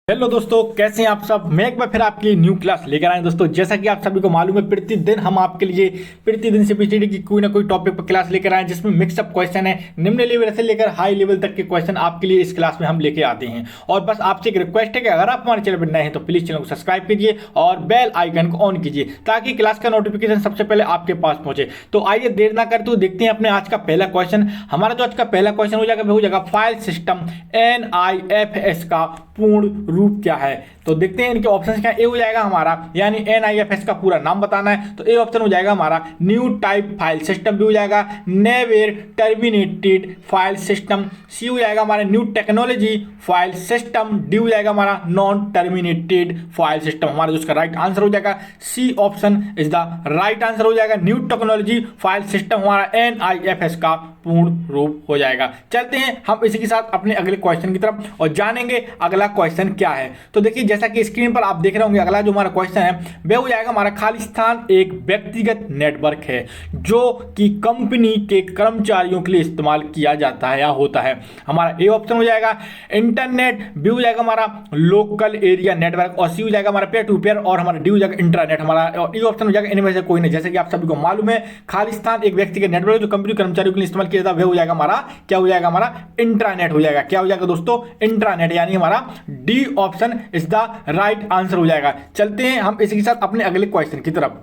Hello दोस्तों, कैसे हैं आप सब। मैं एक बार फिर आपके लिए न्यू क्लास लेकर आए दोस्तों। जैसा कि आप सभी को मालूम है, प्रतिदिन हम आपके लिए प्रतिदिन से पीछे की कोई ना कोई टॉपिक पर क्लास लेकर आए, जिसमें मिक्सअप क्वेश्चन है। निम्न लेवल से लेकर हाई लेवल तक के क्वेश्चन आपके लिए इस क्लास में हम लेके आते हैं। और बस आपसे एक रिक्वेस्ट है कि अगर आप हमारे चैनल पर नए हैं तो प्लीज चैनल को सब्सक्राइब कीजिए और बेल आइकन को ऑन कीजिए, ताकि क्लास का नोटिफिकेशन सबसे पहले आपके पास पहुंचे। तो आइए देर ना करते हुए देखते हैं अपने आज का पहला क्वेश्चन। हमारा जो आज का पहला क्वेश्चन हो जाएगा फाइल सिस्टम NIFS का पूर्ण रूप क्या है। तो देखते हैं इनके ऑप्शंस क्या। ए हो जाएगा हमारा, यानी NIFS का पूरा नाम बताना है, तो ए ऑप्शन हो जाएगा हमारा new type file system. B हो जाएगा never terminated file system. C हो जाएगा हमारा new technology file system. D हो जाएगा हमारा नॉन टर्मिनेटेड फाइल सिस्टम। हमारा जो इसका राइट आंसर हो जाएगा C option is the right answer हो जाएगा। न्यू टेक्नोलॉजी फाइल सिस्टम हमारा NIFS का पूर्ण रूप हो जाएगा। चलते हैं हम इसी के साथ अपने अगले क्वेश्चन की तरफ और जानेंगे अगला क्वेश्चन क्या है। तो देखिए, जैसा कि स्क्रीन पर आप देख रहे होंगे, अगला जो हमारा क्वेश्चन है वह हो जाएगा हमारा खालिस्तान एक व्यक्तिगत नेटवर्क है जो कि कंपनी के कर्मचारियों के लिए इस्तेमाल किया जाता है या होता है। हमारा ए ऑप्शन हो जाएगा इंटरनेट। बी हो जाएगा हमारा लोकल एरिया नेटवर्क और सी हो जाएगा हमारा पेयर टू पेयर और हमारा डी हो जाएगा इंटरनेट। हमारा ई ऑप्शन हो जाएगा इनमें से कोई नहीं। जैसे कि आप सभी को मालूम है, खालिस्तान एक व्यक्तिगत नेटवर्क जो कंपनी कर्मचारियों के लिए इस्तेमाल किया जाता है, वह हो जाएगा हमारा क्या हो जाएगा हमारा इंट्रानेट हो जाएगा। क्या हो जाएगा दोस्तों? इंट्रानेट, यानी हमारा D option is the right answer हो जाएगा। चलते हैं हम इसी के साथ अपने अगले क्वेश्चन की तरफ।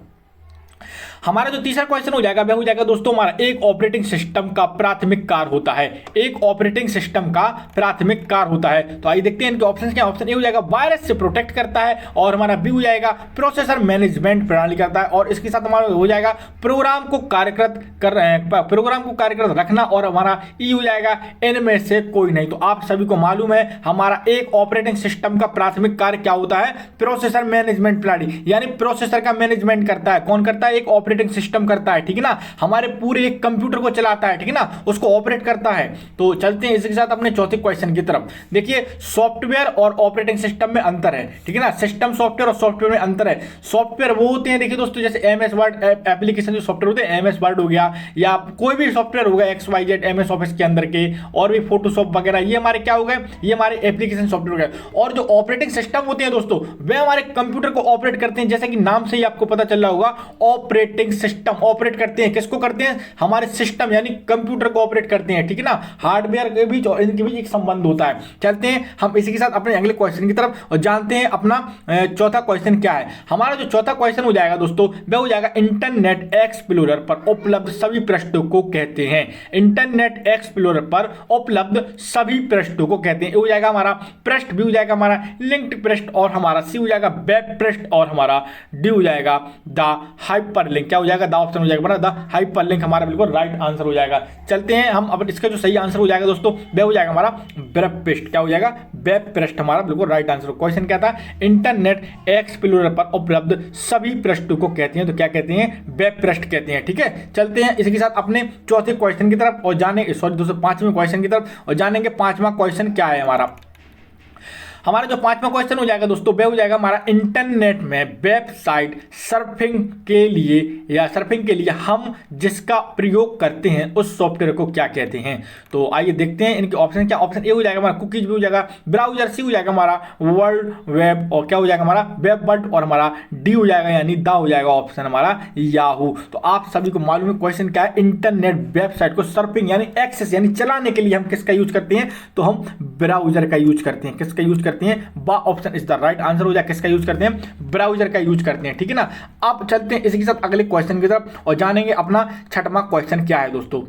हमारा जो तीसरा क्वेश्चन हो जाएगा वह हो जाएगा दोस्तों हमारा एक ऑपरेटिंग सिस्टम का प्राथमिक कार्य होता है। एक ऑपरेटिंग सिस्टम का प्राथमिक कार्य होता है। तो आइए देखते हैं इनके ऑप्शंस क्या। ऑप्शन ए हो जाएगा वायरस से प्रोटेक्ट करता है और हमारा बी हो जाएगा प्रोसेसर मैनेजमेंट प्रणाली करता है और इसके साथ हमारा हो जाएगा प्रोग्राम को कार्यरत रखना और हमारा ई हो जाएगा इनमें से कोई नहीं। तो आप सभी को मालूम है, हमारा एक ऑपरेटिंग सिस्टम का प्राथमिक कार्य क्या होता है? प्रोसेसर मैनेजमेंट प्रणाली, यानी प्रोसेसर का मैनेजमेंट करता है। कौन करता है? एक ऑपरेटिंग सिस्टम करता है, ठीक है ना। हमारे पूरे एक कंप्यूटर को चलाता है, ठीक है ना, उसको ऑपरेट करता है। तो चलते हैं इसके साथ अपने चौथे क्वेश्चन की तरफ। देखिए, सॉफ्टवेयर और ऑपरेटिंग सिस्टम में अंतर है, ठीक है ना। सिस्टम सॉफ्टवेयर और सॉफ्टवेयर में अंतर है। सॉफ्टवेयर वो होते हैं, देखिए दोस्तों, जैसे MS वर्ड एप्लीकेशन जो सॉफ्टवेयर होते हैं, MS वर्ड हो गया या कोई भी सॉफ्टवेयर होगा XYZ MS ऑफिस के अंदर के, और भी फोटोशॉप वगैरह, ये हमारे क्या हो गए? ये हमारे एप्लीकेशन सॉफ्टवेयर हो गए। और जो ऑपरेटिंग सिस्टम होते हैं दोस्तों, वे हमारे कंप्यूटर को ऑपरेट करते हैं। जैसे कि नाम से ही आपको पता चल रहा होगा, ऑपरेटिंग सिस्टम ऑपरेट करते हैं। किसको करते हैं? हमारे सिस्टम यानी कंप्यूटर को ऑपरेट करते हैं, ठीक है ना। हार्डवेयर के बीच और इनके बीच एक संबंध होता है। चलते हैं हम इसी के साथ अपने अगले क्वेश्चन की तरफ और जानते हैं अपना चौथा क्वेश्चन क्या है। हमारा जो चौथा क्वेश्चन हो जाएगा दोस्तों, वह हो जाएगा इंटरनेट एक्सप्लोरर पर उपलब्ध सभी पृष्ठों को कहते हैं। इंटरनेट एक्सप्लोरर पर उपलब्ध सभी पृष्ठों को कहते हैं। हो जाएगा हमारा पृष्ठ, भी हो जाएगा हमारा लिंक्ड पृष्ठ और हमारा सी हो जाएगा वेब पृष्ठ और हमारा डी हो जाएगा द हाइपरलिंक। क्या हो जाएगा? द ऑप्शन हो जाएगा द हाइपरलिंक हमारा बिल्कुल राइट आंसर हो जाएगा। चलते हैं हम अब इसका जो सही आंसर हो जाएगा दोस्तों, वह हो जाएगा हमारा वेब पृष्ठ। क्या हो जाएगा? वेब पृष्ठ हमारा बिल्कुल राइट आंसर। क्वेश्चन क्या था? इंटरनेट एक्सप्लोरर पर उपलब्ध सभी पृष्ठों को कहते हैं, तो क्या कहते हैं? वेब पृष्ठ कहते हैं, ठीक है। चलते हैं इसी के साथ अपने चौथे क्वेश्चन की तरफ और जाने सॉरी दोस्तों पांचवें क्वेश्चन की तरफ और जानेंगे पांचवा क्वेश्चन क्या है हमारा। हमारा जो पांचवा क्वेश्चन हो जाएगा दोस्तों, वह हो जाएगा हमारा इंटरनेट में वेबसाइट सर्फिंग के लिए हम जिसका प्रयोग करते हैं उस सॉफ्टवेयर को क्या कहते हैं। तो आइए देखते हैं इनके ऑप्शन क्या। ऑप्शन ए हो जाएगा हमारा कुकीज, भी हो जाएगा ब्राउजर, सी हो जाएगा हमारा वर्ल्ड वेब और क्या हो जाएगा हमारा वेब वर्ल्ड और हमारा डी हो जाएगा यानी दा हो जाएगा ऑप्शन हमारा याहू। तो आप सभी को मालूम है क्वेश्चन क्या है। इंटरनेट वेबसाइट को सर्फिंग यानी एक्सेस यानी चलाने के लिए हम किसका यूज करते हैं? तो हम ब्राउजर का यूज करते हैं। किसका यूज करते हैं? बा option is the right answer हो जाए। किसका यूज करते हैं? ब्राउजर का यूज करते हैं, ठीक है ना। अब चलते हैं इसी के साथ अगले क्वेश्चन की तरफ और जानेंगे अपना छठवां क्वेश्चन क्या है दोस्तों।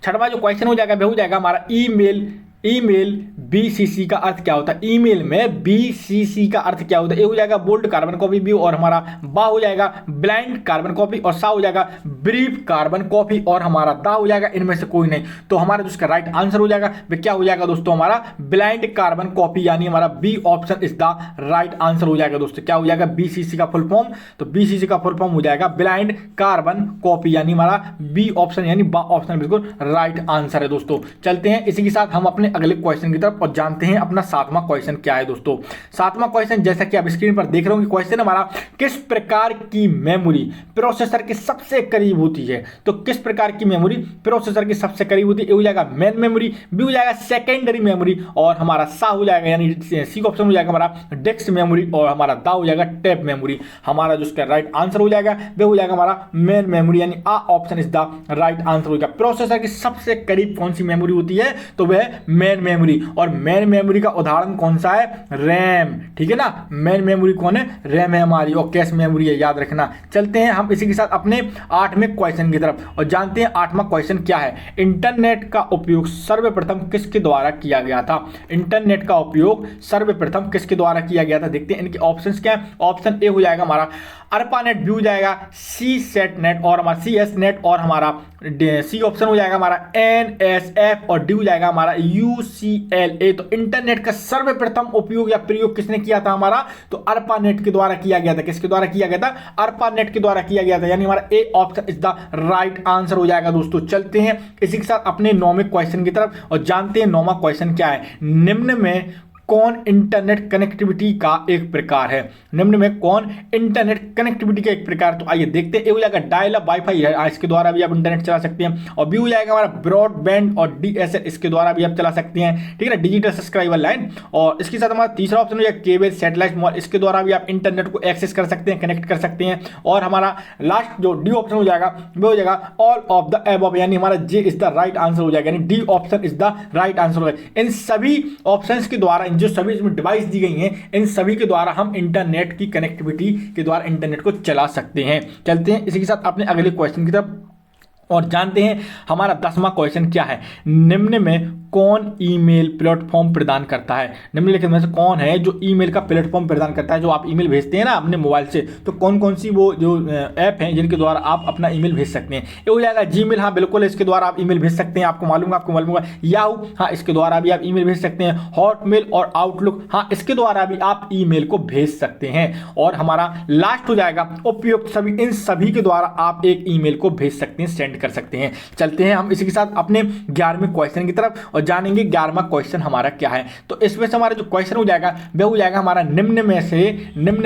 छठवां जो क्वेश्चन हो जाएगा वह हो जाएगा हमारा ईमेल BCC का अर्थ क्या होता है? ईमेल में BCC का अर्थ क्या होता है? ए हो जाएगा बोल्ड कार्बन कॉपी, बी और हमारा बा हो जाएगा ब्लाइंड कार्बन कॉपी और सा हो जाएगा ब्रीफ कार्बन कॉपी और हमारा दा हो जाएगा इनमें से कोई नहीं। तो हमारा जो इसका राइट आंसर हो जाएगा वह क्या हो जाएगा दोस्तों? हमारा ब्लाइंड कार्बन कॉपी यानी हमारा B option is the right answer हो जाएगा दोस्तों। क्या हो जाएगा? BCC का फुल फॉर्म, तो BCC का फुल फॉर्म हो जाएगा ब्लाइंड कार्बन कॉपी यानी हमारा बी ऑप्शन यानी बा ऑप्शन बिल्कुल राइट आंसर है दोस्तों। चलते हैं इसी के साथ हम अपने अपने अगले क्वेश्चन की तरफ और जानते हैं अपना 7वां क्वेश्चन क्या है दोस्तों। 7वां क्वेश्चन जैसा कि आप स्क्रीन पर देख रहे हो, क्वेश्चन हमारा किस प्रकार की मेमोरी प्रोसेसर के सबसे करीब होती है। तो किस प्रकार की मेमोरी प्रोसेसर के सबसे करीब होती है। ए हो जाएगा मेन मेमोरी, बी हो जाएगा सेकेंडरी मेमोरी और हमारा सा हो जाएगा यानी सी ऑप्शन हो जाएगा हमारा डिस्क मेमोरी और हमारा दा हो जाएगा टैप मेमोरी। हमारा जो इसका राइट आंसर हो जाएगा वह हो जाएगा हमारा मेन मेमोरी यानी आ option is the right answer हो जाएगा। प्रोसेसर की सबसे करीब कौन सी मेमोरी होती है तो वह मेन मेमोरी, और मेन मेमोरी का उदाहरण कौन सा है, रैम। ठीक है ना, मेन मेमोरी कौन है, रैम है हमारी, और कैश मेमोरी है, याद रखना। चलते हैं हम इसी के साथ अपने 8वें क्वेश्चन की तरफ और जानते हैं 8वां क्वेश्चन क्या है। इंटरनेट का उपयोग सर्वप्रथम किसके द्वारा किया गया था। इंटरनेट का उपयोग सर्वप्रथम किसके द्वारा किया गया था, देखते हैं इनके ऑप्शंस क्या है। ऑप्शन ए हो जाएगा हमारा अर्पानेट, बी हो जाएगा सी सेट नेट और हमारा सी एस नेट और हमारा सी ऑप्शन हो जाएगा हमारा NSF और डी हो जाएगा हमारा UCLA। तो इंटरनेट का सर्वप्रथम उपयोग या प्रयोग किसने किया था हमारा, तो अर्पानेट के द्वारा किया गया था। किसके द्वारा किया गया था, अर्पानेट के द्वारा किया गया था, यानी हमारा A option is the right answer हो जाएगा दोस्तों। चलते हैं इसी के साथ अपने 9वें क्वेश्चन की तरफ और जानते हैं 9वां क्वेश्चन क्या है। निम्न में कौन इंटरनेट कनेक्टिविटी का एक प्रकार है। निम्न में कौन इंटरनेट कनेक्टिविटी का एक प्रकार, तो आइए देखते हैं। ए हो जाएगा डायल अप वाईफाई है, इसके द्वारा भी आप इंटरनेट चला सकते हैं, और बी हो जाएगा हमारा ब्रॉडबैंड और DSL, इसके द्वारा भी आप चला सकते हैं। ठीक है ना, डिजिटल सब्सक्राइबर लाइन। और इसके साथ हमारा तीसरा ऑप्शन हो जाएगा केबल सैटेलाइट मोबाइल, इसके द्वारा भी आप इंटरनेट को एक्सेस कर सकते हैं, कनेक्ट कर सकते हैं। और हमारा लास्ट जो डी ऑप्शन हो जाएगा वो हो जाएगा ऑल ऑफ द एबव, यानी हमारा जे इज द राइट आंसर हो जाएगा, यानी D option is the right answer हो जाएगा। इन सभी ऑप्शंस के द्वारा जो सभी इसमें डिवाइस दी गई हैं, इन सभी के द्वारा हम इंटरनेट की कनेक्टिविटी के द्वारा इंटरनेट को चला सकते हैं। चलते हैं इसी के साथ अपने अगले क्वेश्चन की तरफ और जानते हैं हमारा 10वां क्वेश्चन क्या है। निम्न में कौन ईमेल प्लेटफॉर्म प्रदान करता है। निम्नलिखित में से कौन है जो ईमेल का प्लेटफॉर्म प्रदान करता है। जो आप ईमेल भेजते हैं ना अपने मोबाइल से, तो कौन कौन सी वो जो ऐप हैं जिनके द्वारा आप अपना ईमेल भेज सकते हैं। ये हो जाएगा जीमेल, हाँ बिल्कुल इसके द्वारा आप ईमेल भेज सकते हैं, आपको मालूम होगा। याहू, हाँ इसके द्वारा भी आप ईमेल भेज सकते हैं। हॉटमेल और आउटलुक, हाँ इसके द्वारा भी आप ईमेल को भेज सकते हैं। और हमारा लास्ट हो जाएगा उपयुक्त सभी, इन सभी के द्वारा आप एक ईमेल को भेज सकते हैं, सेंड कर सकते हैं। चलते हैं हम इसी के साथ अपने 11वें क्वेश्चन की तरफ और जानेंगे 11वां क्वेश्चन हमारा क्या है। तो इसमें से हमारा जो क्वेश्चन हो जाएगा वह हो जाएगा हमारा निम्न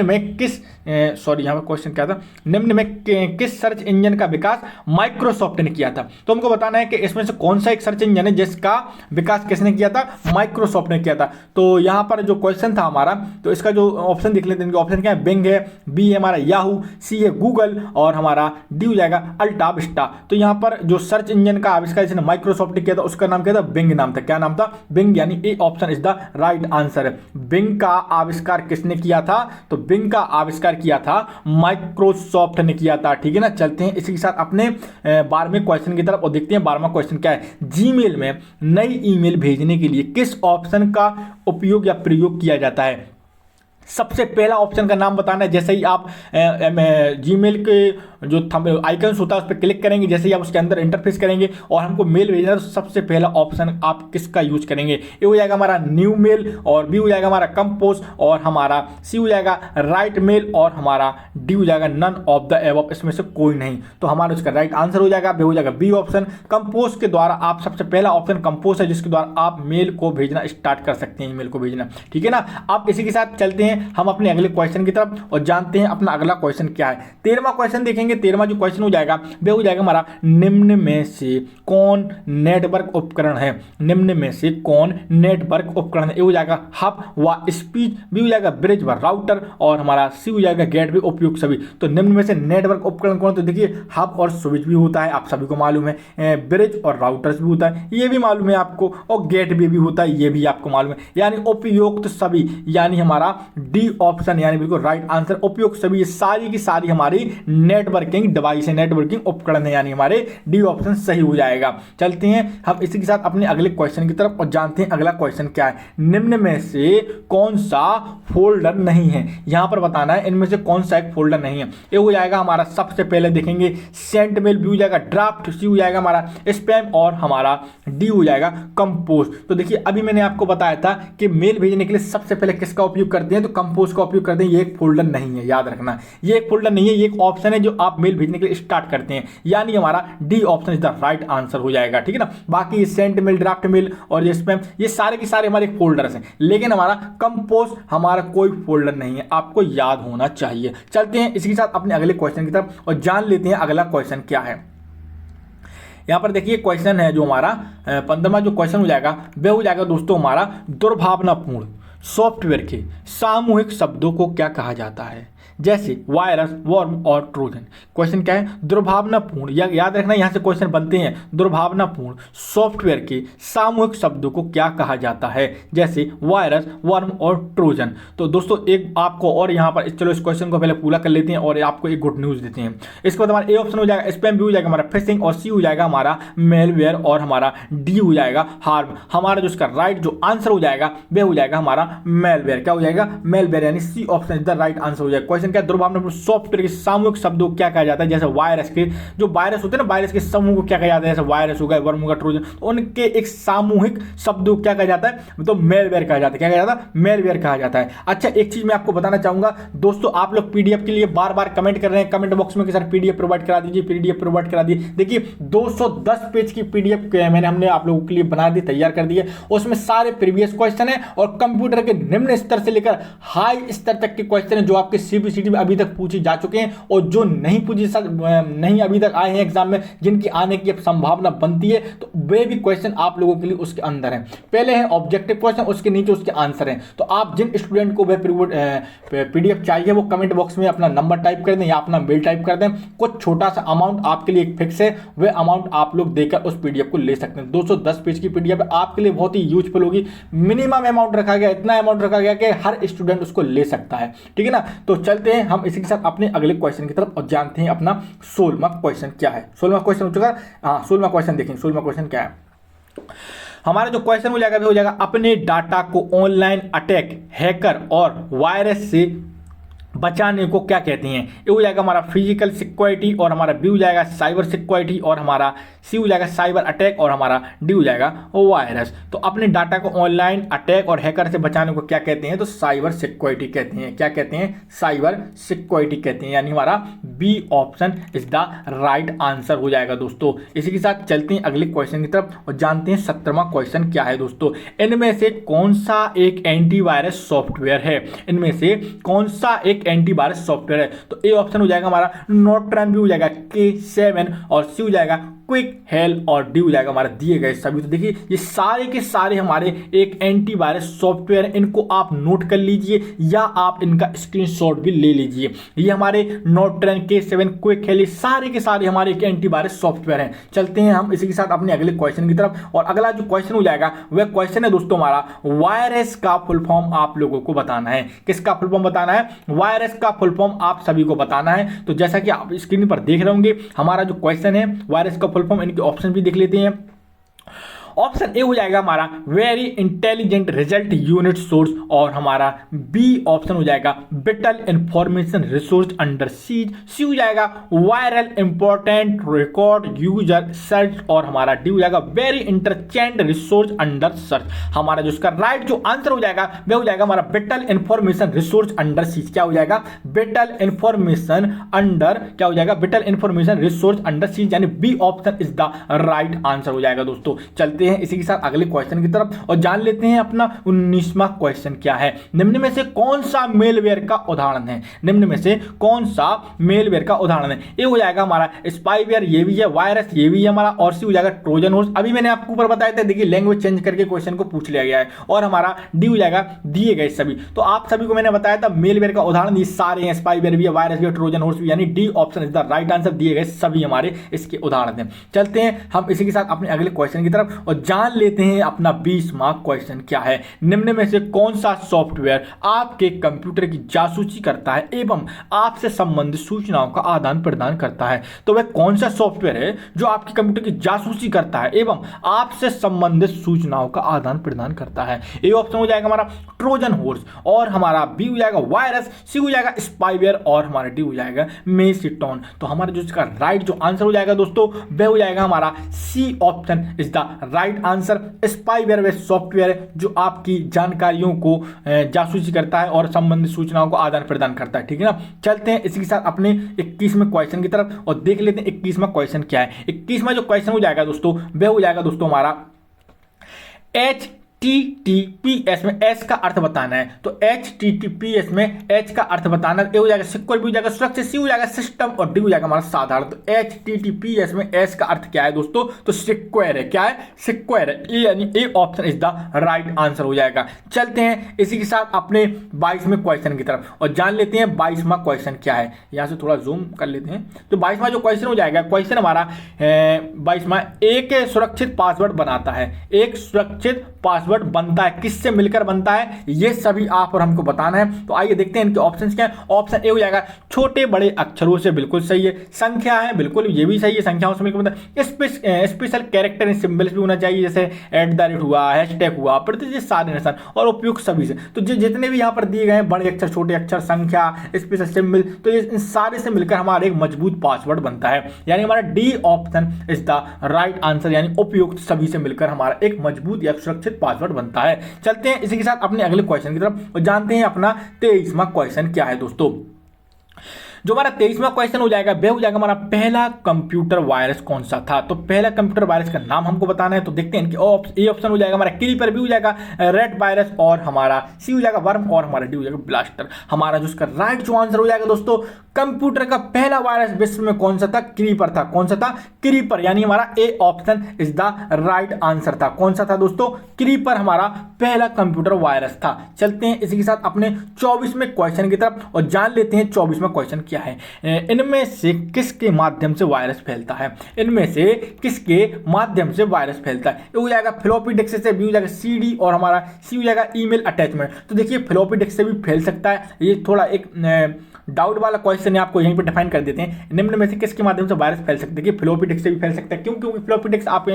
में किस यहाँ पर क्वेश्चन क्या था, निम्न में किस सर्च इंजन का विकास माइक्रोसॉफ्ट ने किया था। तो हमको बताना है कि इसमें से कौन सा एक सर्च इंजन है जिसका विकास किसने किया था, माइक्रोसॉफ्ट ने किया था। तो यहाँ पर जो क्वेश्चन था हमारा, तो इसका जो ऑप्शन देख लेते हैं। ऑप्शन क्या है, बिंग है, बी है हमारा याहू, सी है गूगल और हमारा डी हो जाएगा अल्टा विस्टा। तो यहाँ पर जो सर्च इंजन का आविष्कार जिसने माइक्रोसॉफ्ट ने किया था उसका नाम क्या था, बिंग नाम था। क्या नाम था, बिंग, यानी A option is the right answer है। बिंग का आविष्कार किसने किया था, तो बिंग का आविष्कार किया था माइक्रोसॉफ्ट ने किया था। ठीक है ना, चलते हैं इसी के साथ अपने 12वें क्वेश्चन की तरफ और देखते हैं 12वां क्वेश्चन क्या है। जीमेल में नई ईमेल भेजने के लिए किस ऑप्शन का उपयोग या प्रयोग किया जाता है। सबसे पहला ऑप्शन का नाम बताना है। जैसे ही आप जीमेल के जो आइकन्स होता है उस पर क्लिक करेंगे, जैसे ही आप उसके अंदर इंटरफेस करेंगे और हमको मेल भेजना है, तो सबसे पहला ऑप्शन आप किसका यूज करेंगे। ए हो जाएगा हमारा न्यू मेल और बी हो जाएगा हमारा कंपोज और हमारा सी हो जाएगा राइट मेल और हमारा डी हो जाएगा नन ऑफ द एबव, इसमें से कोई नहीं। तो हमारा उसका राइट आंसर हो जाएगा बी हो जाएगा बी ऑप्शन कंपोज के द्वारा। आप सबसे पहला ऑप्शन कंपोज है जिसके द्वारा आप मेल को भेजना स्टार्ट कर सकते हैं, ईमेल को भेजना। ठीक है ना, आप इसी के साथ चलते हैं हम अपने अगले क्वेश्चन की तरफ और जानते हैं अपना अगला क्वेश्चन क्या है। 13वां क्वेश्चन देखेंगे। 13वां जो क्वेश्चन हो जाएगा वह हो जाएगा हमारा निम्न में से कौन नेटवर्क उपकरण है। निम्न में से कौन नेटवर्क उपकरण है। ए हो जाएगा हब व स्पीच, बी हो जाएगा ब्रिज व राउटर और हमारा सी हो जाएगा गेटवे उपयुक्त सभी। तो निम्न में से नेटवर्क उपकरण कौन, तो देखिए हब और स्विच भी होता है, आप सभी को मालूम है। ब्रिज और राउटर्स भी होता है, ये भी मालूम है आपको, और गेटवे भी होता है, ये भी आपको मालूम है। यानी उपयुक्त सभी, यानी हमारा डी ऑप्शन यानी बिल्कुल राइट आंसर। उपयुक्त सभी ये सारी की सारी हमारी नेटवर्किंग डिवाइस है, नेटवर्किंग उपकरण है, यानी हमारे डी ऑप्शन सही हो जाएगा। चलते हैं हम इसी के साथ अपने अगले क्वेश्चन की तरफ और जानते हैं अगला क्वेश्चन क्या है। निम्न में से कौन सा फोल्डर नहीं है, यहां पर बताना है इनमें से कौन सा एक फोल्डर नहीं है। ये हो जाएगा हमारा सबसे पहले देखेंगे सेंट मेल, बी हो जाएगा ड्राफ्ट, सी हो जाएगा हमारा स्पैम और हमारा डी हो जाएगा कंपोज। तो देखिए अभी मैंने आपको बताया था कि मेल भेजने के लिए सबसे पहले किसका उपयोग करते हैं, तो कंपोज का उपयोग करते हैं। ये एक फोल्डर नहीं है, याद रखना, ये एक फोल्डर नहीं है, ये एक ऑप्शन है जो आप आप मेल भेजने के लिए स्टार्ट करते हैं, यानी हमारा D option is the right answer हो जाएगा, ठीक है ना। बाकी सेंट मेल, ड्राफ्ट मेल और ये स्पैम, ये सारे के सारे हमारे फोल्डर्स हैं, लेकिन हमारा कंपोज हमारा कोई फोल्डर नहीं है, आपको याद होना चाहिए। चलते हैं इसी के साथ अपने अगले क्वेश्चन की तरफ और जान लेते हैं अगला क्वेश्चन क्या है। यहां पर देखिए क्वेश्चन है जो हमारा 15वां जो क्वेश्चन हो जाएगा वह हो जाएगा दोस्तों हमारा दुर्भावनापूर्ण सॉफ्टवेयर के सामूहिक शब्दों को क्या कहा जाता है, जैसे वायरस, वर्म और ट्रोजन। क्वेश्चन क्या है, दुर्भावनापूर्ण, या याद रखना यहां से क्वेश्चन बनते हैं, दुर्भावनापूर्ण सॉफ्टवेयर के सामूहिक शब्दों को क्या कहा जाता है, जैसे वायरस, वर्म और ट्रोजन। तो दोस्तों एक आपको और यहां पर चलो इस क्वेश्चन को पहले पूरा कर लेते हैं और आपको एक गुड न्यूज देते हैं। इसके बाद हमारा ए ऑप्शन हो जाएगा स्पैम, बी हो जाएगा हमारा फिशिंग और सी हो जाएगा हमारा मेलवेयर और हमारा डी हो जाएगा हार्म। हमारा जो इसका राइट जो आंसर हो जाएगा वह हो जाएगा हमारा मेलवेयर। क्या हो जाएगा, मेलवेयर, यानी C option is the right answer हो जाएगा। क्वेश्चन क्या, दुर्भावनापूर्ण सॉफ्टवेयर के सामूहिक शब्दों को क्या कहा जाता है, जैसे वायरस के जो वायरस होते हैं ना, वायरस के समूह को क्या कहा जाता है, जैसे वायरस होगा, वर्म होगा, ट्रोजन, तो उनके एक सामूहिक शब्द को क्या कहा जाता है, तो मेलवेयर कहा जाता है। क्या कहा जाता है, मेलवेयर कहा जाता है। अच्छा एक चीज मैं आपको बताना चाहूंगा दोस्तों, आप लोग पीडीएफ के लिए बार बार कमेंट कर रहे हैं कमेंट बॉक्स में कि सर पीडीएफ प्रोवाइड करा दीजिए, पीडीएफ प्रोवाइड करा दीजिए। देखिए 210 पेज की पीडीएफ हमने आप लोगों के लिए बना दी, तैयार कर दी है। उसमें सारे प्रीवियस क्वेश्चन है और कंप्यूटर के निम्न स्तर से लेकर हाई स्तर तक के क्वेश्चन है जो आपके सीबीसीटी में अभी तक पूछे जा चुके हैं और जो नहीं नहीं अभी तक आए हैं एग्जाम में, जिनकी आने की अब संभावना बनती है, तो वे भी क्वेश्चन आप लोगों के लिए उसके अंदर हैं। पहले है ऑब्जेक्टिव क्वेश्चन, उसके नीचे उसके आंसर हैं। तो आप जिन स्टूडेंट को वे पीडीएफ चाहिए वो कमेंट बॉक्स में अपना नंबर टाइप कर दें या अपना मेल टाइप कर दें। कुछ छोटा सा अमाउंट आपके लिए एक फिक्स है, वह अमाउंट आप लोग देकर उस पीडीएफ को ले सकते हैं। 210 पेज की पीडीएफ आपके लिए बहुत ही यूजफुल होगी। मिनिमम अमाउंट रखा गया, इतना अमाउंट रखा गया कि हर स्टूडेंट उसको ले सकता है, ठीक है ना। तो चलते हैं हम इसी के साथ अपने अगले क्वेश्चन की तरफ और जानते हैं अपना 16वां क्वेश्चन क्या है। 16वां क्वेश्चन हो चुका, हाँ 16वां क्वेश्चन देखें। 16वां क्वेश्चन क्या है, हमारा जो क्वेश्चन हो जाएगा वो हो जाएगा अपने डाटा को ऑनलाइन अटैक, हैकर और वायरस से बचाने को क्या कहते हैं। ए हो जाएगा हमारा फिजिकल सिक्योरिटी और हमारा बी हो जाएगा साइबर सिक्योरिटी और हमारा सी हो जाएगा साइबर अटैक और हमारा डी हो जाएगा वायरस। तो अपने डाटा को ऑनलाइन अटैक और हैकर से बचाने को क्या कहते हैं, तो साइबर सिक्योरिटी कहते हैं। क्या कहते हैं, साइबर सिक्योरिटी कहते हैं, यानी हमारा B option is the right answer हो जाएगा दोस्तों। इसी के साथ चलते हैं अगले क्वेश्चन की तरफ और जानते हैं 17वां क्वेश्चन क्या है दोस्तों। इनमें से कौन सा एक एंटीवायरस सॉफ्टवेयर है, इनमें से कौन सा एक एंटीवायरस सॉफ्टवेयर है। तो ए ऑप्शन हो जाएगा हमारा नॉर्टन, बी हो जाएगा K7 और सी हो जाएगा क्विक हेल्प और डी हो जाएगा हमारा दिए गए सभी। तो देखिए ये सारे के सारे हमारे एक एंटीवायरस सॉफ्टवेयर, इनको आप नोट कर लीजिए या आप इनका स्क्रीनशॉट भी ले लीजिए। ये हमारे नॉर्टन, K7, क्विक हेल्प, सारे के सारे हमारे एक एंटीवायरस सॉफ्टवेयर हैं। चलते हैं हम इसी के साथ अपने अगले क्वेश्चन की तरफ और अगला जो क्वेश्चन हो जाएगा वह क्वेश्चन है दोस्तों हमारा वायरस का फुल फॉर्म आप लोगों को बताना है। किसका फुल फॉर्म बताना है, वायरस का फुल फॉर्म आप सभी को बताना है। तो जैसा कि आप स्क्रीन पर देख रहे होंगे हमारा जो क्वेश्चन है वायरस का फुल फॉर्म, इनके ऑप्शन भी देख लेते हैं। ऑप्शन ए हो जाएगा हमारा very intelligent result unit source और हमारा बी ऑप्शन हो जाएगा vital information resource under seize, C हो जाएगा viral important record user search और हमारा डी हो जाएगा very interchanged resource under search. हमारा जो इसका राइट जो आंसर हो जाएगा वह हो जाएगा हमारा vital information resource under seize. क्या हो जाएगा, विटल इंफॉर्मेशन अंडर, क्या हो जाएगा, vital information resource under seize, यानी B option is the right answer हो जाएगा दोस्तों। चलते हैं इसी के साथ अगले क्वेश्चन की तरफ और जान लेते हैं अपना 19वां क्वेश्चन क्या है। निम्न में से कौन सा मेलवेयर का उदाहरण है, निम्न में से कौन सा मेलवेयर का उदाहरण है। ये हो जाएगा हमारा स्पाईवेयर, ये भी है, वायरस ये भी है हमारा, और सी हो जाएगा ट्रोजन हॉर्स। अभी मैंने आपको ऊपर बताया था, देखिए लैंग्वेज चेंज करके क्वेश्चन को पूछ लिया गया है। और हमारा डी हो जाएगा दिए गए सभी। तो आप सभी को मैंने बताया था मेलवेयर का उदाहरण ये सारे हैं, स्पाईवेयर भी है, वायरस भी है, ट्रोजन हॉर्स भी, यानी D option is the right answer. दिए गए सभी हमारे इसके उदाहरण हैं। चलते हैं हम इसी के साथ अपने अगले क्वेश्चन की तरफ और जान लेते हैं अपना 20वां क्वेश्चन क्या है। निम्न में से कौन सा सॉफ्टवेयर आपके कंप्यूटर की जासूसी करता है एवं आपसे संबंधित सूचनाओं का आदान प्रदान करता है। तो वह कौन सा सॉफ्टवेयर है जो आपके कंप्यूटर की जासूसी करता है एवं आपसे संबंधित सूचनाओं का आदान प्रदान करता है। ए ऑप्शन हो जाएगा हमारा ट्रोजन हॉर्स और हमारा बी हो जाएगा वायरस, सी हो जाएगा स्पाईवेयर और हमारा डी हो जाएगा मेसिटोन। तो हमारा जो इसका राइट जो आंसर हो जाएगा दोस्तों वह हो जाएगा हमारा C option is the right answer spyware वे सॉफ्टवेयर है जो आपकी जानकारियों को जासूसी करता है और संबंधित सूचनाओं को आदान प्रदान करता है, ठीक है ना। चलते हैं इसी के साथ अपने 21वें क्वेश्चन की तरफ और देख लेते हैं 21वां क्वेश्चन क्या है। 21वां जो क्वेश्चन हो जाएगा दोस्तों वह हो जाएगा दोस्तों हमारा HTTPS में एच का अर्थ बताना है। तो HTTPS में एच का अर्थ बताना, ए हो जाएगा सिक्योर, बी हो जाएगा सुरक्षित, सी हो जाएगा सिस्टम और डी हो जाएगा हमारा साधारण। तो HTTPS में एच का अर्थ क्या है दोस्तों, तो सिक्योर है। क्या है, सिक्योर है। ए यानी A option is the right answer हो जाएगा। चलते हैं इसी के साथ अपने 22वें क्वेश्चन की तरफ और जान लेते हैं 22वां क्वेश्चन क्या है। यहां से थोड़ा जूम कर लेते हैं। तो 22वां जो क्वेश्चन हो जाएगा, क्वेश्चन हमारा 22वां, एक सुरक्षित पासवर्ड बनाता है। एक सुरक्षित पासवर्ड बनता है, किससे मिलकर बनता है, ये सभी आप और हमको बताना है। तो आइए देखते हैं इनके ऑप्शंस क्या है। ऑप्शन ए हो जाएगा छोटे बड़े अक्षरों से, बिल्कुल सही है। संख्या है, बिल्कुल ये भी सही है, संख्याओं से मिलकर बनता है। स्पेशल कैरेक्टर एंड सिंबल्स भी होना चाहिए, जैसे @ हुआ, हैशटैग हुआ, प्रतिशत, सारे निशान और उपयुक्त सभी से। तो जितने भी यहाँ पर दिए गए हैं बड़े अक्षर, छोटे अक्षर, संख्या, स्पेशल सिंबल, तो ये इन सारे से मिलकर हमारा एक मजबूत पासवर्ड बनता है। यानी हमारा D option is the right answer, यानी उपयुक्त सभी से मिलकर हमारा एक मजबूत या सुरक्षित पासवर्ड बनता है। चलते हैं इसी के साथ अपने अगले क्वेश्चन की तरफ और जानते हैं अपना 23वां क्वेश्चन क्या है दोस्तों। जो हमारा 23वां क्वेश्चन हो जाएगा वह हो जाएगा हमारा पहला कंप्यूटर वायरस कौन सा था। तो पहला कंप्यूटर वायरस का नाम हमको बताना है। तो देखते हैं इनके ए ऑप्शन हो जाएगा हमारा क्रीपर, बी हो जाएगा रेड वायरस और हमारा सी हो जाएगा वर्म और हमारा डी हो जाएगा ब्लास्टर। हमारा जो इसका राइट जो आंसर हो जाएगा दोस्तों, कंप्यूटर का पहला वायरस विश्व में कौन सा था, क्रीपर था। कौन सा था, क्रीपर, यानी हमारा A option is the right answer था। कौन सा था दोस्तों, क्रीपर हमारा पहला कंप्यूटर वायरस था। चलते हैं इसी के साथ अपने 24वें क्वेश्चन की तरफ और जान लेते हैं 24वां क्वेश्चन क्या है। इनमें से किसके माध्यम से वायरस फैलता है, इनमें से किसके माध्यम से वायरस फैलता है। ये हो जाएगा फ्लॉपी डिस्क से, बी हो जाएगा CD और हमारा सी हो जाएगा ईमेल अटैचमेंट। तो देखिए फ्लॉपी डिस्क से भी फैल सकता है, ये थोड़ा एक डाउट वाला क्वेश्चन है, आपको यहीं पर डिफाइन कर देते हैं। निम्न में से किसके माध्यम से वायरस फैल सकता है, कि फ्लॉपी डिस्क से भी फैल सकता है। क्यों, क्योंकि फ्लॉपी डिस्क आप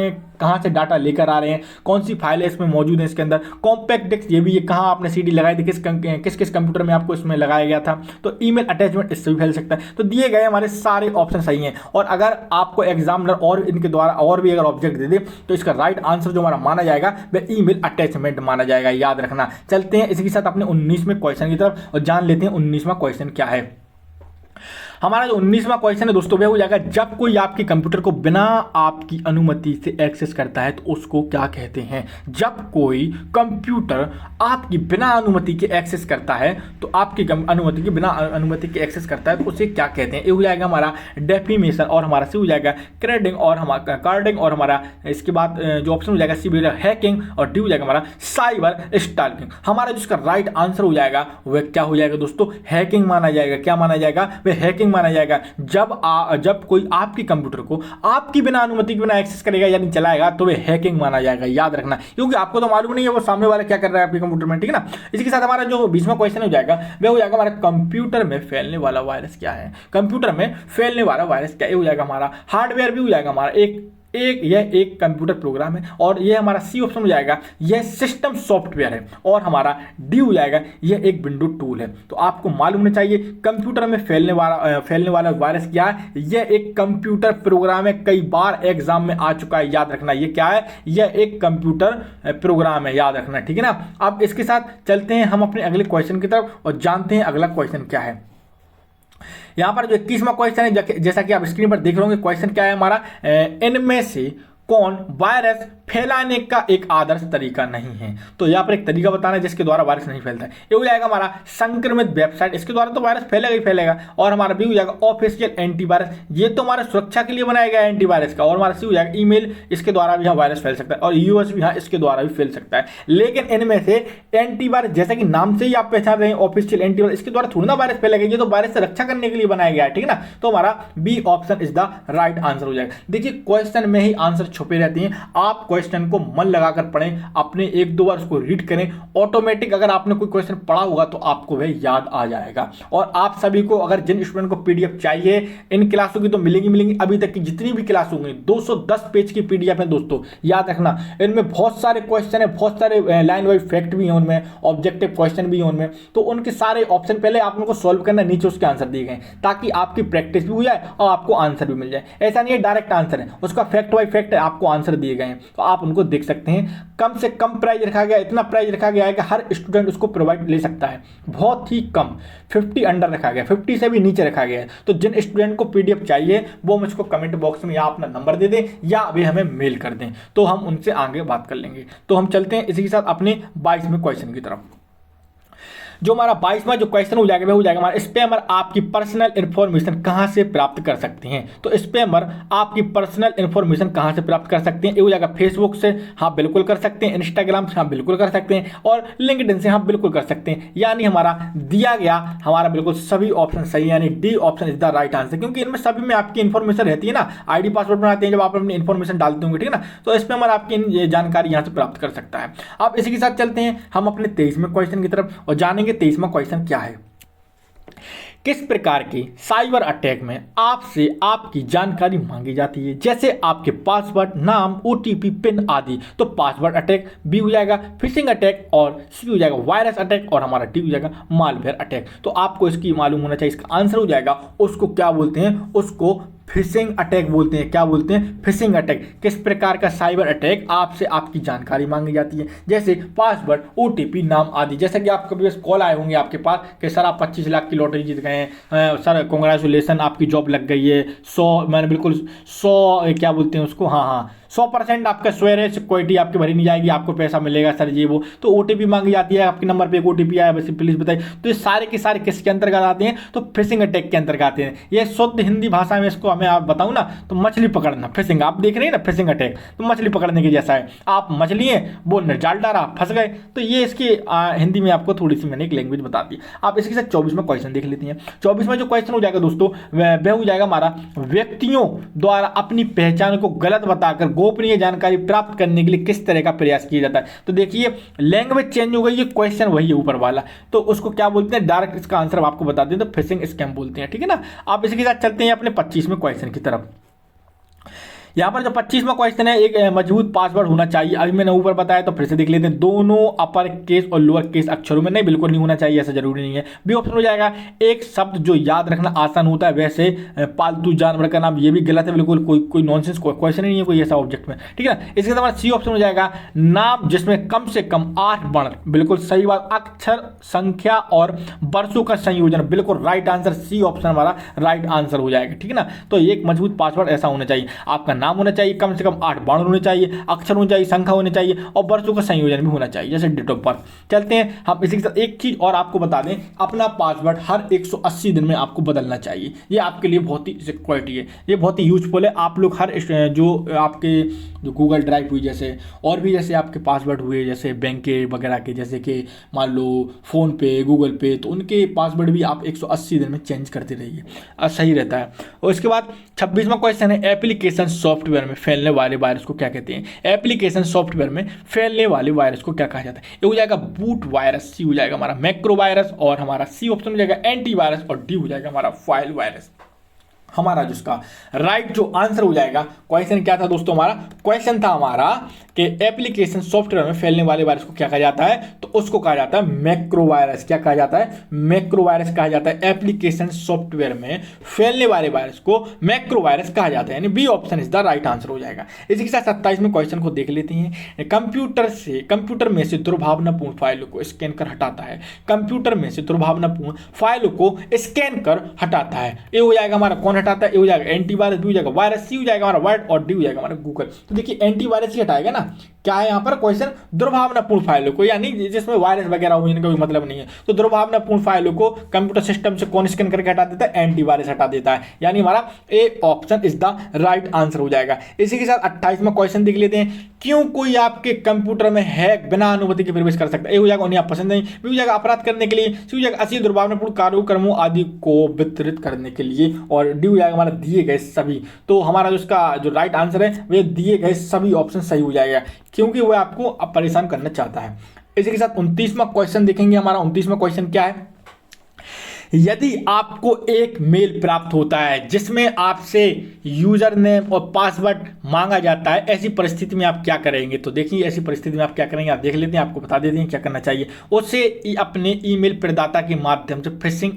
कहाँ से डाटा लेकर आ रहे हैं, कौन सी फाइल है इसमें मौजूद है इसके अंदर। कॉम्पैक्ट डिस्क ये भी, ये कहाँ आपने CD लगाई थी, किस किस कंप्यूटर में आपको इसमें लगाया गया था। तो ईमेल अटैचमेंट इससे भी फैल सकता है। तो दिए गए हमारे सारे ऑप्शन सही हैं। और अगर आपको एग्जामिनर और इनके द्वारा और भी अगर ऑब्जेक्ट दे दे तो इसका राइट आंसर जो हमारा माना जाएगा वह ईमेल अटैचमेंट माना जाएगा, याद रखना। चलते हैं इसी के साथ अपने 19वें क्वेश्चन की तरफ और जान लेते हैं 19वां क्वेश्चन क्या है। हमारा जो 19वां क्वेश्चन है दोस्तों वह हो जाएगा, जब कोई आपके कंप्यूटर को बिना आपकी अनुमति से एक्सेस करता है तो उसको क्या कहते हैं। जब कोई कंप्यूटर आपकी बिना अनुमति के एक्सेस करता है, तो आपकी अनुमति के बिना अनुमति के एक्सेस करता है तो उसे क्या कहते हैं। ये हो जाएगा हमारा डेफीमेशन और हमारा सी हो जाएगा क्रेडिंग और हमारा कार्डिंग और हमारा इसके बाद जो ऑप्शन हो जाएगा सी हो जाएगा हैकिंग और डी हो जाएगा हमारा साइबर स्टॉकिंग। हमारा जिसका राइट आंसर हो जाएगा वह क्या हो जाएगा दोस्तों, हैकिंग माना जाएगा। क्या माना जाएगा, वह हैकिंग माना जाएगा। जब कोई आपके कंप्यूटर को आपकी बिना अनुमति के बिना एक्सेस करेगा यानी चलाएगा तो वह हैकिंग माना जाएगा, याद रखना। क्योंकि आपको तो मालूम नहीं है वो सामने वाला क्या कर रहा है आपके कंप्यूटर में, ठीक है ना। इसी के साथ हमारा जो 20वां क्वेश्चन हो जाएगा वह हो जाएगा हमारा कंप्यूटर में फैलने वाला वायरस क्या है। कंप्यूटर में फैलने वाला वायरस क्या हो जाएगा, हमारा हार्डवेयर भी हो जाएगा हमारा यह एक कंप्यूटर प्रोग्राम है और यह हमारा सी ऑप्शन हो जाएगा यह सिस्टम सॉफ्टवेयर है और हमारा डी हो जाएगा यह एक विंडो टूल है। तो आपको मालूम होना चाहिए कंप्यूटर में फैलने वाला वायरस क्या है। यह एक कंप्यूटर प्रोग्राम है, कई बार एग्जाम में आ चुका है, याद रखना। यह क्या है, यह एक कंप्यूटर प्रोग्राम है, याद रखना, ठीक है ना। अब इसके साथ चलते हैं हम अपने अगले क्वेश्चन की तरफ और जानते हैं अगला क्वेश्चन क्या है। यहां पर जो 21वां क्वेश्चन है, जैसा कि आप स्क्रीन पर देख रहे होंगे, क्वेश्चन क्या है हमारा, इनमें से कौन वायरस फैलाने का एक आदर्श तरीका नहीं है। तो यहाँ पर एक तरीका बताना है जिसके द्वारा वायरस नहीं फैलता है। ये हो जाएगा हमारा संक्रमित वेबसाइट, इसके द्वारा तो वायरस फैलेगा ही फैलेगा। और हमारा बी हो जाएगा ऑफिशियल एंटीवायरस, ये तो हमारा सुरक्षा के लिए बनाया गया है एंटीवायरस का। और हमारा सी हो जाएगा ईमेल, इसके द्वारा भी यहाँ वायरस फैल सकता है। और यूएस भी यहाँ इसके द्वारा भी फैल सकता है। लेकिन इनमें से एंटीवायरस, जैसा कि नाम से ही आप पहचान रहे हैं ऑफिशियल एंटीवायरस, इसके द्वारा थोड़ा ना वायरस फैलेगा, ये तो वायरस से रक्षा करने के लिए बनाया गया है, ठीक है ना। तो हमारा B option is the right answer हो जाएगा। देखिए क्वेश्चन में ही आंसर छुपे रहते हैं, आप क्वेश्चन को मन लगाकर पढ़ें, अपने एक दो बार उसको रीड करें, ऑटोमेटिक अगर आपने कोई क्वेश्चन पढ़ा होगा तो आपको वह याद आ जाएगा। और आप सभी को, अगर जिन स्टूडेंट को पीडीएफ चाहिए इन क्लासों की, तो मिलेंगी। अभी तक की जितनी भी क्लास होंगी 210 पेज की पीडीएफ है दोस्तों, याद रखना। इनमें बहुत सारे क्वेश्चन है, बहुत सारे लाइन वाइज फैक्ट भी हैं उनमें, ऑब्जेक्टिव क्वेश्चन भी हैं उनमें। तो उनके सारे ऑप्शन पहले आप उनको सॉल्व करना, नीचे उसके आंसर दिए गए, ताकि आपकी प्रैक्टिस भी हो जाए और आपको आंसर भी मिल जाए। ऐसा नहीं है डायरेक्ट आंसर है, उसका फैक्ट वाइज फैक्ट आपको आंसर दिए गए हैं। तो आप उनको देख सकते हैं। कम से कम प्राइस रखा गया, इतना प्राइस रखा गया है कि हर स्टूडेंट उसको प्रोवाइड ले सकता है, बहुत ही कम 50 अंडर रखा गया, 50 से भी नीचे रखा गया है। तो जिन स्टूडेंट को PDF चाहिए वो मुझको कमेंट बॉक्स में या अपना नंबर दे दें या अभी हमें मेल कर दें, तो हम उनसे आगे बात कर लेंगे। तो हम चलते हैं इसी के साथ अपने 22वें क्वेश्चन की तरफ। जो हमारा 22वां जो क्वेश्चन हो जाएगा वह हो जाएगा हमारा, स्पैमर आपकी पर्सनल इन्फॉर्मेशन कहां से प्राप्त कर सकते हैं। तो स्पैमर आपकी पर्सनल इन्फॉर्मेशन कहां से प्राप्त कर सकते हैं, ये हो जाएगा फेसबुक से, हाँ बिल्कुल कर सकते हैं, इंस्टाग्राम से, हाँ बिल्कुल कर सकते हैं, और लिंक्डइन से, हाँ बिल्कुल कर सकते हैं। यानी हमारा दिया गया हमारा बिल्कुल सभी ऑप्शन सही, यानी D option is the right answer, क्योंकि इनमें सभी में आपकी इन्फॉर्मेशन रहती है ना, ID पासवर्ड बनाते हैं जब आप अपनी इन्फॉर्मेशन डालते होंगे, ठीक है ना। तो स्पैमर आपकी जानकारी यहाँ से प्राप्त कर सकता है। अब इसी के साथ चलते हैं हम अपने 23वें क्वेश्चन की तरफ और जानेंगे 23वां क्वेश्चन क्या है। किस प्रकार के साइबर अटैक में आपसे आपकी जानकारी मांगी जाती है, जैसे आपके पासवर्ड, नाम, OTP, पिन आदि। तो पासवर्ड अटैक बी हो जाएगा, फिशिंग अटैक, और सी हो जाएगा वायरस अटैक, और हमारा डी हो जाएगा मालवेयर अटैक। तो आपको इसकी मालूम होना चाहिए, इसका आंसर हो जाएगा उसको क्या बोलते हैं, उसको फिशिंग अटैक बोलते हैं। क्या बोलते हैं, फिशिंग अटैक। किस प्रकार का साइबर अटैक आपसे आपकी जानकारी मांगी जाती है, जैसे पासवर्ड, OTP, नाम आदि। जैसे कि आपको कभी कॉल आए होंगे आपके पास कि सर आप 25 लाख की लॉटरी जीत गए हैं, सर कॉन्ग्रेचुलेसन आपकी जॉब लग गई है, 100 मैंने बिल्कुल 100 क्या बोलते हैं उसको, हाँ 100% आपका श्योर है, सिक्योरिटी आपकी भरी नहीं जाएगी, आपको पैसा मिलेगा सर जी वो। तो OTP मांगी जाती है, आपके नंबर पे एक OTP आया, वैसे प्लीज बताइए। तो ये सारे के सारे किसके अंतर्गत आते हैं, तो फिशिंग अटैक के अंतर्गत आते हैं। ये शुद्ध हिंदी भाषा में इसको हमें आप बताऊं ना तो मछली पकड़ना, फिशिंग। आप देख रहे हैं ना फिशिंग अटैक, तो मछली पकड़ने के जैसा है। आप मछली है, वो जाल डाला, फंस गए। तो ये इसकी हिंदी में आपको थोड़ी सी मैंने एक लैंग्वेज बता दी। आप इसके साथ 24वां क्वेश्चन देख लेते हैं। 24वां जो क्वेश्चन हो जाएगा दोस्तों वह हो जाएगा हमारा, व्यक्तियों द्वारा अपनी पहचान को गलत बताकर गोपनीय जानकारी प्राप्त करने के लिए किस तरह का प्रयास किया जाता है। तो देखिए लैंग्वेज चेंज हो गई है, क्वेश्चन वही है ऊपर वाला, तो उसको क्या बोलते हैं, डायरेक्ट इसका आंसर आपको बता दें तो फिशिंग स्कैम बोलते हैं, ठीक है ना। आप इसके साथ चलते हैं अपने 25वें क्वेश्चन की तरफ। यहाँ पर जो 25वां क्वेश्चन है, एक मजबूत पासवर्ड होना चाहिए। अभी मैंने ऊपर बताया तो फिर से देख लेते हैं, दोनों अपर केस और लोअर केस अक्षरों में। नहीं, बिल्कुल नहीं होना चाहिए, ऐसा जरूरी नहीं है। बी ऑप्शन हो जाएगा, एक शब्द जो याद रखना आसान होता है, वैसे पालतू जानवर का नाम, ये भी गलत है बिल्कुल, कोई नॉनसेंस क्वेश्चन ही नहीं है कोई ऐसा ऑब्जेक्ट में, ठीक है ना। इसके बाद सी ऑप्शन हो जाएगा, नाम जिसमें कम से कम 8 वर्ण, बिल्कुल सही बात, अक्षर, संख्या और वर्षों का संयोजन, बिल्कुल राइट आंसर, सी ऑप्शन हमारा राइट आंसर हो जाएगा, ठीक है ना। तो एक मजबूत पासवर्ड ऐसा होना चाहिए, आपका नाम होना चाहिए, कम से कम 8 वर्ण होने चाहिए, अक्षर होने चाहिए, संख्या होनी चाहिए, और वर्षों का संयोजन भी होना चाहिए, जैसे डेट ऑफ बर्थ। चलते हैं हम इसी के साथ एक चीज और आपको बता दें, अपना पासवर्ड हर 180 दिन में आपको बदलना चाहिए। ये आपके लिए बहुत ही सिक्योरिटी है, ये बहुत ही यूजफुल है। आप लोग हर जो आपके जो गूगल ड्राइव हुई, जैसे और भी जैसे आपके पासवर्ड हुए, जैसे बैंक के वगैरह के, जैसे कि मान लो फोन पे, गूगल पे, तो उनके पासवर्ड भी आप 180 दिन में चेंज करते रहिए, सही रहता है। और इसके बाद 26वां क्वेश्चन है, एप्लीकेशन सॉफ्टवेयर में फैलने वाले वायरस को क्या कहते हैं। एप्लीकेशन सॉफ्टवेयर में फैलने वाले वायरस को क्या कहा जाता है। ये हो जाएगा बूट वायरस, सी हो जाएगा हमारा मैक्रो वायरस, और हमारा सी ऑप्शन हो जाएगा एंटी वायरस, और डी हो जाएगा हमारा फाइल वायरस। हमारा जिसका राइट जो आंसर हो जाएगा, क्वेश्चन क्या था दोस्तों, हमारा क्वेश्चन था हमारा कि एप्लीकेशन सॉफ्टवेयर में फैलने वाले वायरस को क्या कहा जाता है, तो उसको कहा जाता है मैक्रो वायरस। क्या कहा जाता है, मैक्रो वायरस कहा जाता है। एप्लीकेशन सॉफ्टवेयर में फैलने वाले वायरस को मैक्रो वायरस कहा जाता है, यानी B option is the right answer हो जाएगा। इसी के साथ 27वें क्वेश्चन को देख लेते हैं। कंप्यूटर में से दुर्भावनापूर्ण फाइलों को स्कैन कर हटाता है। कंप्यूटर में से दुर्भावनापूर्ण फाइलों को स्कैन कर हटाता है। ये हो जाएगा हमारा, कौन हटाता है, ये हो जाएगा एंटीवायरस, बी हो जाएगा वायरस, सी हो जाएगा हमारा वर्ड, और डी हो जाएगा हमारा गूगल। तो देखिए एंटीवायरस ही हटाएगा ना। क्या है यहाँ पर क्वेश्चन, दुर्भावनापूर्ण फाइलों को, यानी जिसमें वायरस वगैरह हो, इनका कोई मतलब नहीं है। तो दुर्भावनापूर्ण फाइलों को कंप्यूटर सिस्टम से कौन स्कैन करके हटा देता है, एंटीवायरस हटा देता है, यानी हमारा A option is the right answer हो जाएगा। इसी के साथ 28वां क्वेश्चन देख लेते हैं। क्यों कोई आपके कंप्यूटर में हैक बिना अनुमति के प्रवेश कर सकता है। ए हो जाएगा उन्हें आप पसंद नहीं, बी हो जाएगा अपराध करने के लिए, सी हो जाएगा असीम दुर्भावनापूर्ण कार्यक्रमों आदि को वितरित करने के लिए, और डी हो जाएगा हमारा दिए गए सभी। तो हमारा जो इसका जो राइट आंसर है वे दिए गए सभी ऑप्शन सही हो जाएगा, क्योंकि वह आपको परेशान करना चाहता है। इसी के साथ 29वां क्वेश्चन देखेंगे। हमारा 29वां क्वेश्चन क्या है, यदि आपको एक मेल प्राप्त होता है जिसमें आपसे यूजर नेम और पासवर्ड मांगा जाता है, ऐसी परिस्थिति में आप क्या करेंगे? तो देखिए ऐसी परिस्थिति में आप क्या करेंगे, आप देख लेते हैं, आपको बता देते हैं क्या करना चाहिए। उसे अपने ईमेल प्रदाता के माध्यम से फिशिंग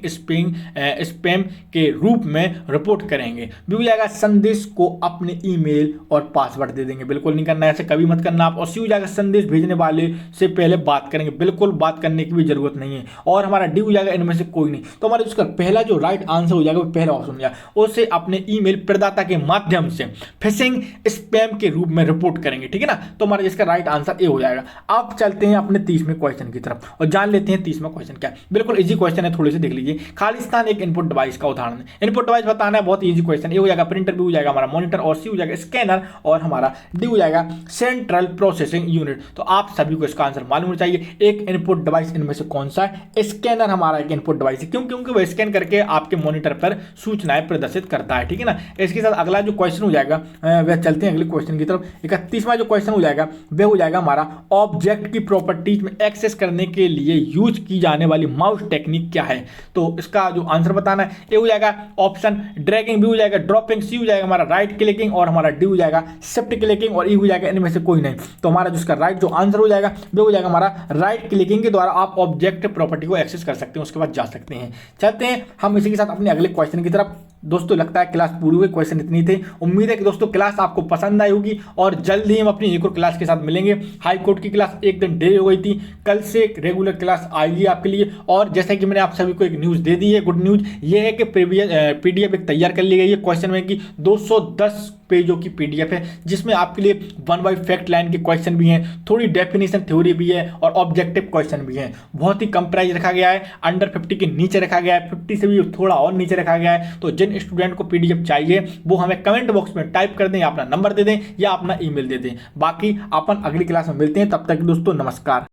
स्पैम के रूप में रिपोर्ट करेंगे। भी हो जाएगा, संदेश को अपने ईमेल और पासवर्ड दे देंगे। बिल्कुल नहीं करना है, ऐसे कभी मत करना आप। और सी हो जाएगा, संदेश भेजने वाले से पहले बात करेंगे। बिल्कुल बात करने की भी जरूरत नहीं है। और हमारा डी हो जाएगा, इनमें से कोई नहीं। तो हमारा उसका पहला जो राइट आंसर हो जाएगा वो पहला ऑप्शन हो जाएगा, उसे अपने ईमेल प्रदाता के माध्यम से फिशिंग स्पैम के रूप में रिपोर्ट करेंगे। ठीक है ना, तो हमारा इसका राइट आंसर ए हो जाएगा। अब चलते हैं अपने 30वें क्वेश्चन की तरफ और जान लेते हैं 30वां क्वेश्चन क्या है। बिल्कुल इजी क्वेश्चन है, थोड़े से देख लीजिए। खालिस्तान एक इनपुट डिवाइस का उदाहरण है। इनपुट डिवाइस बताना है, बहुत इजी क्वेश्चन। ए हो जाएगा प्रिंटर, बी हो जाएगा हमारा मॉनिटर, और सी हो जाएगा स्कैनर, और हमारा डी हो जाएगा सेंट्रल प्रोसेसिंग यूनिट। तो आप सभी को इसका आंसर मालूम होना चाहिए। एक इनपुट डिवाइस इनमें से कौन सा है? स्कैनर हमारा एक इनपुट डिवाइस है। क्यों? क्योंकि वह स्कैन करके आपके मॉनिटर पर सूचनाएं प्रदर्शित करता है। ठीक है ना, इसके साथ अगला जो क्वेश्चन हो जाएगा वह चलते हैं अगले क्वेश्चन की तरफ। 31वां जो क्वेश्चन हो जाएगा वह हो जाएगा हमारा ऑब्जेक्ट की प्रॉपर्टीज में एक्सेस करने के लिए यूज की जाने वाली माउस टेक्निक क्या है? तो इसका जो आंसर बताना है, ए हो जाएगा ऑप्शन ड्रैगिंग, बी हो जाएगा ड्रॉपिंग, सी हो जाएगा हमारा राइट क्लिकिंग, और हमारा डी हो जाएगा शिफ्ट क्लिकिंग, और ई हो जाएगा इनमें से कोई नहीं। तो हमारा जिसका राइट जो आंसर हो जाएगा वो हो जाएगा हमारा राइट क्लिकिंग के द्वारा आप ऑब्जेक्ट प्रॉपर्टी को एक्सेस कर सकते हैं, उसके बाद जा सकते हैं। चलते हैं हम इसी के साथ अपने अगले क्वेश्चन की तरफ। दोस्तों लगता है क्लास पूरी हुई, क्वेश्चन इतनी थे। उम्मीद है कि दोस्तों क्लास आपको पसंद आई होगी, और जल्द ही हम अपनी एक और क्लास के साथ मिलेंगे। हाई कोर्ट की क्लास एक दिन डिले हो गई थी, कल से रेगुलर क्लास आएगी आपके लिए। और जैसे कि मैंने आप सभी को एक न्यूज़ दे दी है, गुड न्यूज़ ये है कि PDF एक तैयार कर ली गई है क्वेश्चन में की 210 पेजों की PDF है, जिसमें आपके लिए 1 बाय फैक्ट लाइन के क्वेश्चन भी हैं, थोड़ी डेफिनेशन थ्योरी भी है, और ऑब्जेक्टिव क्वेश्चन भी हैं। बहुत ही कम प्राइस रखा गया है, अंडर 50 के नीचे रखा गया है, 50 से भी थोड़ा और नीचे रखा गया है। तो जिन स्टूडेंट को PDF चाहिए वो हमें कमेंट बॉक्स में टाइप कर दें, या अपना नंबर दे दें, या अपना ईमेल दे दें। बाकी अपन अगली क्लास में मिलते हैं, तब तक दोस्तों नमस्कार।